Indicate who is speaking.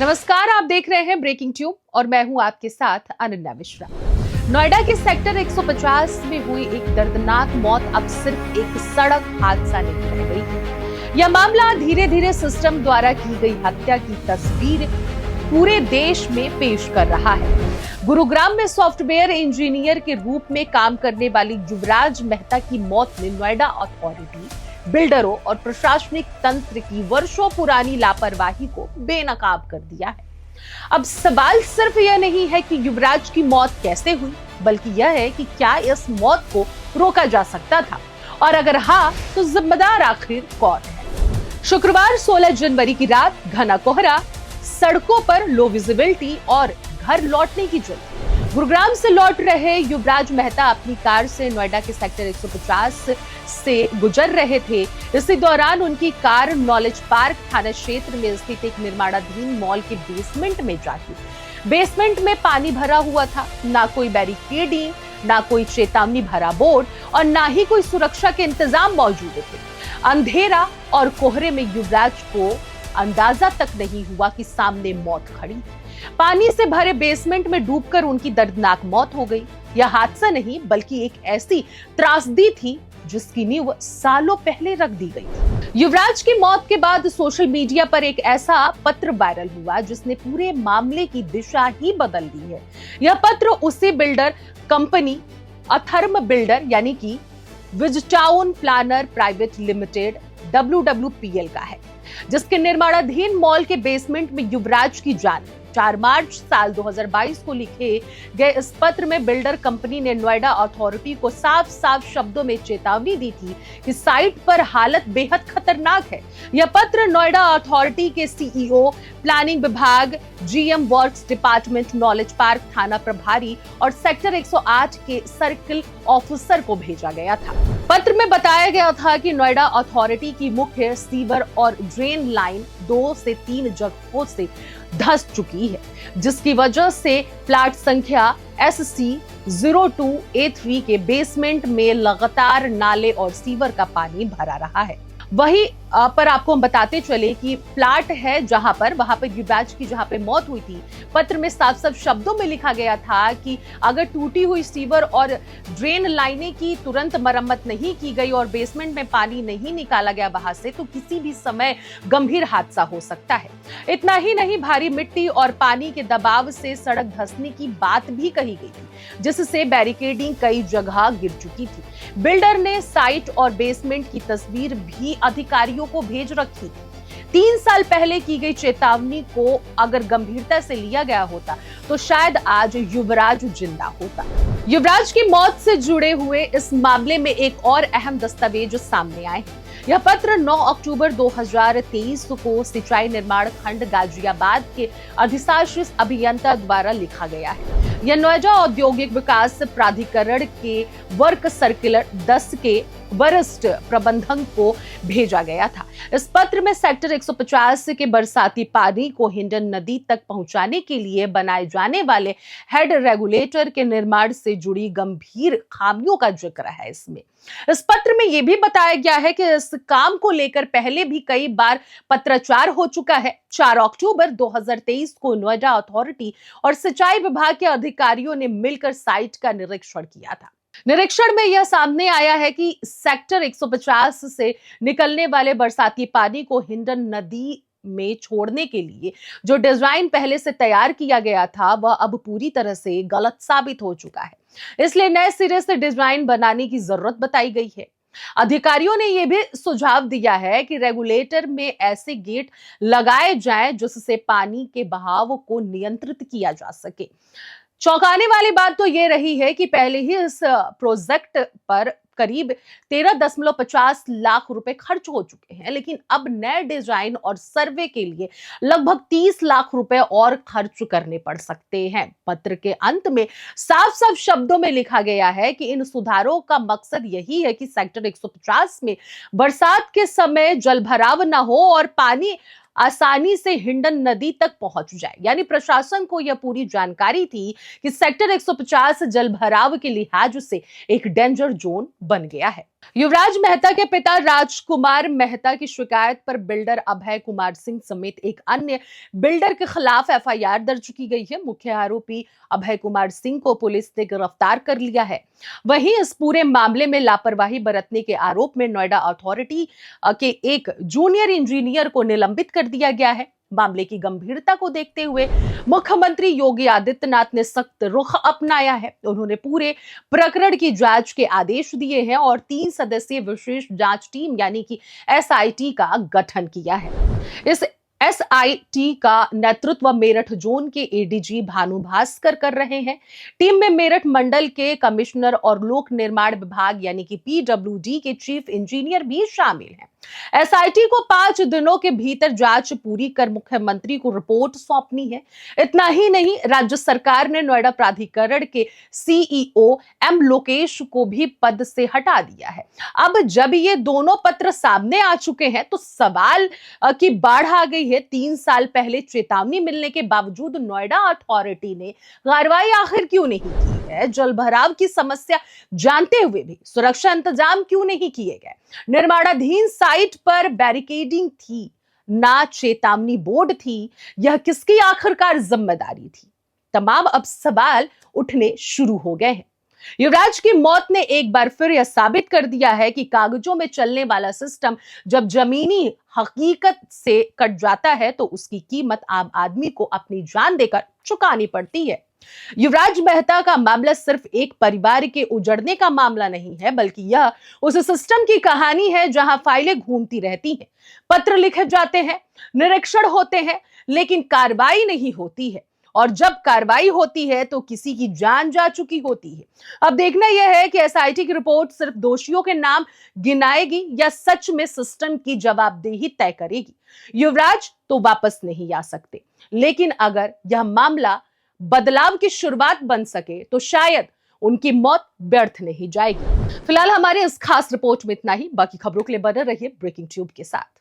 Speaker 1: नमस्कार, आप देख रहे हैं ब्रेकिंग ट्यूब और मैं हूं आपके साथ अनन्या मिश्रा। नोएडा के सेक्टर 150 में हुई एक दर्दनाक मौत अब सिर्फ एक सड़क हादसा नहीं रह गई। यह मामला धीरे धीरे सिस्टम द्वारा की गई हत्या की तस्वीर पूरे देश में पेश कर रहा है। गुरुग्राम में सॉफ्टवेयर इंजीनियर के रूप में काम करने वाली युवराज मेहता की मौत ने नोएडा अथॉरिटी, बिल्डरों और प्रशासनिक तंत्र की वर्षों पुरानी लापरवाही को बेनकाब कर दिया है। अब सवाल सिर्फ यह नहीं है कि युवराज की मौत कैसे हुई, बल्कि यह है कि क्या इस मौत को रोका जा सकता था, और अगर हाँ तो जिम्मेदार आखिर कौन है। शुक्रवार 16 जनवरी की रात घना कोहरा, सड़कों पर लो विजिबिलिटी और घर लौटने की जल्दी। गुरुग्राम से लौट रहे युवराज मेहता अपनी कार से नोएडा के सेक्टर 150 से गुजर रहे थे। इसी दौरान उनकी कार नॉलेज पार्क थाना क्षेत्र में स्थित एक निर्माणाधीन मॉल के बेसमेंट में जा गिरी। बेसमेंट में पानी भरा हुआ था, ना कोई बैरिकेडिंग, ना कोई चेतावनी भरा बोर्ड और ना ही कोई सुरक्षा के इंतजाम मौजूद थे। अंधेरा और कोहरे में युवराज को अंदाजा तक नहीं हुआ कि सामने मौत खड़ी। पानी से भरे बेसमेंट में डूबकर उनकी दर्दनाक मौत हो गई। यह हादसा नहीं बल्कि एक ऐसी त्रासदी थी जिसकी नींव सालों पहले रख दी गई। युवराज की मौत के बाद सोशल मीडिया पर एक ऐसा पत्र वायरल हुआ जिसने पूरे मामले की दिशा ही बदल दी है। यह पत्र उसी बिल्डर कंपनी अथर्म बिल्डर यानी कि विजटाउन प्लानर प्राइवेट लिमिटेड WWPL का है, जिसके निर्माणाधीन मॉल के बेसमेंट में युवराज की जान। 4 मार्च साल 2022 को लिखे गए इस पत्र में बिल्डर कंपनी ने नोएडा अथॉरिटी को साफ साफ शब्दों में चेतावनी दी थी कि साइट पर हालत बेहद खतरनाक है। यह पत्र नोएडा अथॉरिटी के CEO, प्लानिंग विभाग, GM works department, knowledge park थाना प्रभारी और सेक्टर 108 के सर्किल ऑफिसर को भेजा गया था। पत्र में बताया गया था कि नोएडा अथॉरिटी की मुख्य सीवर और ड्रेन लाइन 2 से 3 जगहों से धंस चुकी है, जिसकी वजह से प्लाट संख्या SC02A3 के बेसमेंट में लगातार नाले और सीवर का पानी भरा रहा है। वहीं पर आपको हम बताते चले कि प्लाट है वहां पर युवराज की जहां पे मौत हुई थी, पत्र में साफ साफ शब्दों में लिखा गया था कि अगर टूटी हुई सीवर और ड्रेन लाइनें की तुरंत मरम्मत नहीं की गई और बेसमेंट में पानी नहीं निकाला गया वहां से, तो किसी भी समय गंभीर हादसा हो सकता है। इतना ही नहीं, भारी मिट्टी और पानी के दबाव से सड़क धंसने की बात भी कही गई थी, जिससे बैरिकेडिंग कई जगह गिर चुकी थी। बिल्डर ने साइट और बेसमेंट की तस्वीर भी अधिकारियों को भेज रखी। 3 साल पहले की गई चेतावनी को अगर गंभीरता से लिया गया होता तो शायद आज युवराज जिंदा होता। युवराज की मौत से जुड़े हुए इस मामले में एक और अहम दस्तावेज सामने आए हैं। यह पत्र 9 अक्टूबर 2023 को सिंचाई निर्माण खंड गाजियाबाद के अधिशासी अभियंता द्वारा लिखा गया है। यह नोएडा औद्योगिक विकास प्राधिकरण के वर्क सर्कुलर 10 के वरिष्ठ प्रबंधक को भेजा गया था। इस पत्र में सेक्टर 150 के बरसाती पानी को हिंडन नदी तक पहुंचाने के लिए बनाए जाने वाले हेड रेगुलेटर के निर्माण से जुड़ी गंभीर खामियों का जिक्र है। इस पत्र में यह भी बताया गया है कि इस काम को लेकर पहले भी कई बार पत्राचार हो चुका है। 4 अक्टूबर 2023 को नोएडा अथॉरिटी और सिंचाई विभाग के अधिकारियों ने मिलकर साइट का निरीक्षण किया था। निरीक्षण में यह सामने आया है कि सेक्टर 150 से निकलने वाले बरसाती पानी को हिंडन नदी में छोड़ने के लिए जो डिजाइन पहले से तैयार किया गया था वह अब पूरी तरह से गलत साबित हो चुका है। इसलिए नए सिरे से डिजाइन बनाने की जरूरत बताई गई है। अधिकारियों ने यह भी सुझाव दिया है कि रेगुलेटर में ऐसे गेट लगाए जाएं जिससे पानी के बहाव को नियंत्रित किया जा सके। चौंकाने वाली बात तो ये रही है कि पहले ही इस प्रोजेक्ट पर करीब 13.50 लाख रुपए खर्च हो चुके हैं, लेकिन अब नए डिजाइन और सर्वे के लिए लगभग 30 लाख रुपए और खर्च करने पड़ सकते हैं। पत्र के अंत में साफ साफ शब्दों में लिखा गया है कि इन सुधारों का मकसद यही है कि सेक्टर 150 में बरसात के समय जलभराव न हो और पानी आसानी से हिंडन नदी तक पहुंच जाए। यानी प्रशासन को यह पूरी जानकारी थी कि सेक्टर 150 जलभराव के लिहाज से एक डेंजर जोन बन गया है। युवराज मेहता के पिता राजकुमार मेहता की शिकायत पर बिल्डर अभय कुमार सिंह समेत एक अन्य बिल्डर के खिलाफ एफआईआर दर्ज की गई है। मुख्य आरोपी अभय कुमार सिंह को पुलिस ने गिरफ्तार कर लिया है। वहीं इस पूरे मामले में लापरवाही बरतने के आरोप में नोएडा अथॉरिटी के एक जूनियर इंजीनियर को निलंबित कर दिया गया है। मामले की गंभीरता को देखते हुए मुख्यमंत्री योगी आदित्यनाथ ने सख्त रुख अपनाया है। उन्होंने पूरे प्रकरण की जांच के आदेश दिए हैं और 3 सदस्यीय विशेष जांच टीम यानी कि एसआईटी का गठन किया है। इस एसआईटी का नेतृत्व मेरठ जोन के एडीजी भानु भास्कर कर रहे हैं। टीम में मेरठ मंडल के कमिश्नर और लोक निर्माण विभाग यानी कि पीडब्ल्यूडी के चीफ इंजीनियर भी शामिल हैं। एसआईटी को 5 दिनों के भीतर जांच पूरी कर मुख्यमंत्री को रिपोर्ट सौंपनी है। इतना ही नहीं, राज्य सरकार ने नोएडा प्राधिकरण के सीईओ एम लोकेश को भी पद से हटा दिया है। अब जब ये दोनों पत्र सामने आ चुके हैं तो सवाल की बाढ़ आ गई है। 3 साल पहले चेतावनी मिलने के बावजूद नोएडा अथॉरिटी ने कार्रवाई आखिर क्यों नहीं की है? जल भराव की समस्या जानते हुए भी सुरक्षा इंतजाम क्यों नहीं किए गए? निर्माणाधीन साइट पर बैरिकेडिंग थी ना चेतावनी बोर्ड थी? यह किसकी आखिरकार जिम्मेदारी थी? तमाम अब सवाल उठने शुरू हो गए हैं। युवराज की मौत ने एक बार फिर यह साबित कर दिया है कि कागजों में चलने वाला सिस्टम जब जमीनी हकीकत से कट जाता है तो उसकी कीमत आम आदमी को अपनी जान देकर चुकानी पड़ती है। युवराज मेहता का मामला सिर्फ एक परिवार के उजड़ने का मामला नहीं है, बल्कि यह उस सिस्टम की कहानी है जहां फाइलें घूमती रहती हैं, पत्र लिखे जाते हैं, निरीक्षण होते हैं, लेकिन कार्रवाई नहीं होती है। और जब कार्रवाई होती है तो किसी की जान जा चुकी होती है। अब देखना यह है कि एसआईटी की रिपोर्ट सिर्फ दोषियों के नाम गिनाएगी या सच में सिस्टम की जवाबदेही तय करेगी। युवराज तो वापस नहीं आ सकते, लेकिन अगर यह मामला बदलाव की शुरुआत बन सके तो शायद उनकी मौत व्यर्थ नहीं जाएगी। फिलहाल हमारे इस खास रिपोर्ट में इतना ही। बाकी खबरों के लिए बने रहिए ब्रेकिंग ट्यूब के साथ।